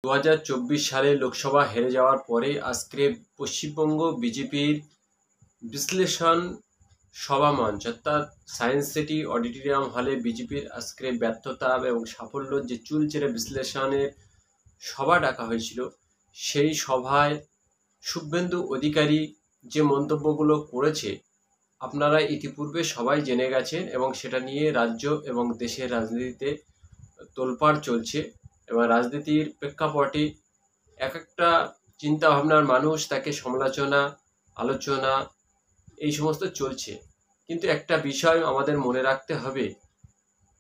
2024 সালে লোকসভা হেরে যাওয়ার পরে আজকে পশ্চিমবঙ্গ বিজেপির বিশ্লেষণ সভা মঞ্চ অর্থাৎ সায়েন্স সিটি অডিটোরিয়াম হলে বিজেপির আজকে ব্যর্থতা এবং সাফল্য যে চুলচেরা বিশ্লেষণের সভা ডাকা হয়েছিল, সেই সভায় শুভেন্দু অধিকারী যে মন্তব্যগুলো করেছে আপনারা ইতিপূর্বে সবাই জেনে গেছেন এবং সেটা নিয়ে রাজ্য এবং দেশের রাজনীতিতে তোলপাড় চলছে এবং রাজনীতির প্রেক্ষাপটে এক একটা চিন্তাভাবনার মানুষ তাকে সমালোচনা আলোচনা এই সমস্ত চলছে। কিন্তু একটা বিষয় আমাদের মনে রাখতে হবে,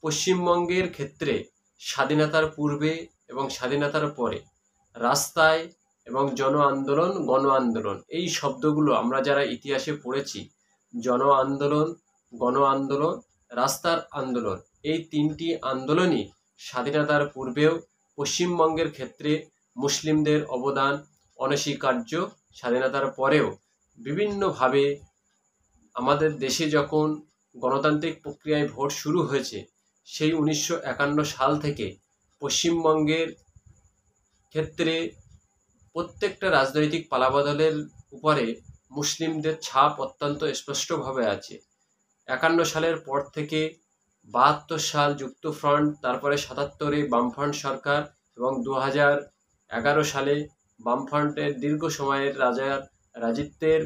পশ্চিমবঙ্গের ক্ষেত্রে স্বাধীনতার পূর্বে এবং স্বাধীনতার পরে রাস্তায় এবং জন আন্দোলন গণ আন্দোলন এই শব্দগুলো আমরা যারা ইতিহাসে পড়েছি, জন আন্দোলন গণ আন্দোলন রাস্তার আন্দোলন, এই তিনটি আন্দোলনই স্বাধীনতার পূর্বেও পশ্চিমবঙ্গের ক্ষেত্রে মুসলিমদের অবদান অনস্বীকার্য, স্বাধীনতার পরেও বিভিন্নভাবে আমাদের দেশে যখন গণতান্ত্রিক প্রক্রিয়ায় ভোট শুরু হয়েছে সেই 1951 সাল থেকে পশ্চিমবঙ্গের ক্ষেত্রে প্রত্যেকটা রাজনৈতিক পালাবদলের উপরে মুসলিমদের ছাপ অত্যন্ত স্পষ্টভাবে আছে। 51 সালের পর থেকে 72 সাল যুক্তফ্রন্ট, তারপরে 77-এ বামফ্রন্ট সরকার এবং 2011 সালে বামফ্রন্টের দীর্ঘ সময়ের রাজত্বের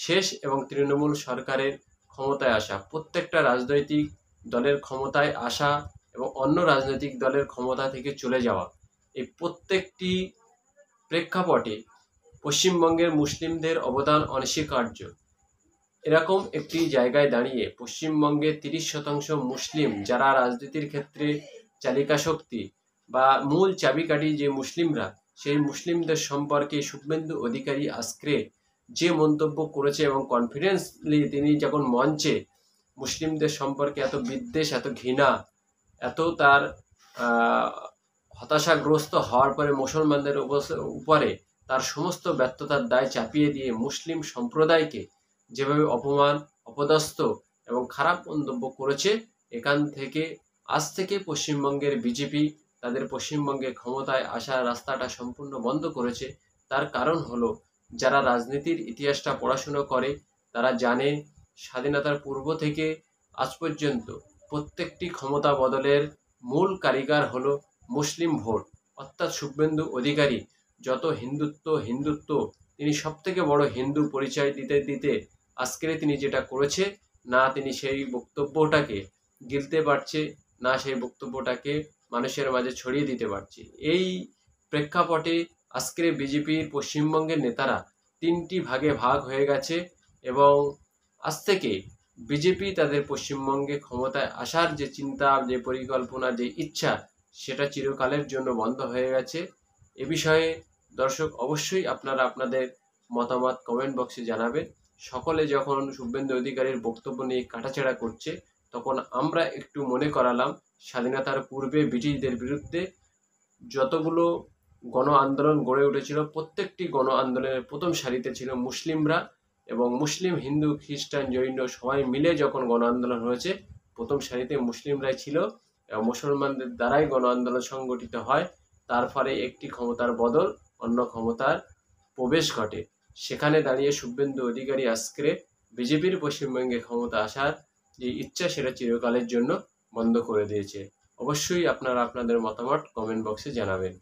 শেষ এবং তৃণমূল সরকারের ক্ষমতায় আসা, প্রত্যেকটা রাজনৈতিক দলের ক্ষমতায় আসা এবং অন্য রাজনৈতিক দলের ক্ষমতা থেকে চলে যাওয়া, এই প্রত্যেকটি প্রেক্ষাপটে পশ্চিমবঙ্গের মুসলিমদের অবদান অনস্বীকার্য। এরকম একটি জায়গায় দাঁড়িয়ে পশ্চিমবঙ্গের 30% মুসলিম যারা রাজনীতির ক্ষেত্রে চালিকা শক্তি বা মূল চাবিকাঠি যে মুসলিমরা, সেই মুসলিমদের সম্পর্কে শুভেন্দু অধিকারী আজকে যে মন্তব্য করেছে এবং কনফিডেন্সলি তিনি যখন মঞ্চে মুসলিমদের সম্পর্কে এত বিদ্বেষ, এত ঘৃণা, এত তার হতাশাগ্রস্ত হওয়ার পরে মুসলমানদের উপরে তার সমস্ত ব্যর্থতার দায় চাপিয়ে দিয়ে মুসলিম সম্প্রদায়কে যেভাবে অপমান, অপদস্থ এবং খারাপ মন্তব্য করেছে, এখান থেকে আজ থেকে পশ্চিমবঙ্গের বিজেপি তাদের পশ্চিমবঙ্গে ক্ষমতায় আসার রাস্তাটা সম্পূর্ণ বন্ধ করেছে। তার কারণ হলো, যারা রাজনীতির ইতিহাসটা পড়াশুনো করে তারা জানে স্বাধীনতার পূর্ব থেকে আজ পর্যন্ত প্রত্যেকটি ক্ষমতা বদলের মূল কারিগর হলো মুসলিম ভোট। অর্থাৎ শুভেন্দু অধিকারী যত হিন্দুত্ব তিনি সবথেকে বড় হিন্দু পরিচয় দিতে দিতে আজকে তিনি যেটা করেছে, না তিনি সেই বক্তব্যটাকে গিলতে পারছে, না সেই বক্তব্যটাকে মানুষের মাঝে ছড়িয়ে দিতে পারছে। এই প্রেক্ষাপটে আজকের বিজেপির পশ্চিমবঙ্গের নেতারা 3টি ভাগে ভাগ হয়ে গেছে এবং আজ থেকে বিজেপি তাদের পশ্চিমবঙ্গে ক্ষমতায় আসার যে চিন্তা, যে পরিকল্পনা, যে ইচ্ছা, সেটা চিরকালের জন্য বন্ধ হয়ে গেছে। এ বিষয়ে দর্শক অবশ্যই আপনারা আপনাদের মতামত কমেন্ট বক্সে জানাবেন। সকলে যখন শুভেন্দু অধিকারীর বক্তব্য নিয়ে কাটাছেঁড়া করছে, তখন আমরা একটু মনে করালাম স্বাধীনতার পূর্বে ব্রিটিশদের বিরুদ্ধে যতগুলো গণ আন্দোলন গড়ে উঠেছিল, প্রত্যেকটি গণ আন্দোলনের প্রথম সারিতে ছিল মুসলিমরা এবং মুসলিম, হিন্দু, খ্রিস্টান, জৈন সবাই মিলে যখন গণ আন্দোলন হয়েছে প্রথম সারিতে মুসলিমরাই ছিল এবং মুসলমানদের দ্বারাই গণ আন্দোলন সংগঠিত হয়। তার ফলে একটি ক্ষমতার বদল অন্য ক্ষমতার প্রবেশ ঘটে। সেখানে দাঁড়িয়ে শুভেন্দু অধিকারী আজকে বিজেপির পশ্চিমবঙ্গে ক্ষমতা আসার যে ইচ্ছা সেটা চিরকালের জন্য বন্ধ করে দিয়েছে। অবশ্যই আপনারা আপনাদের মতামত কমেন্ট বক্সে জানাবেন।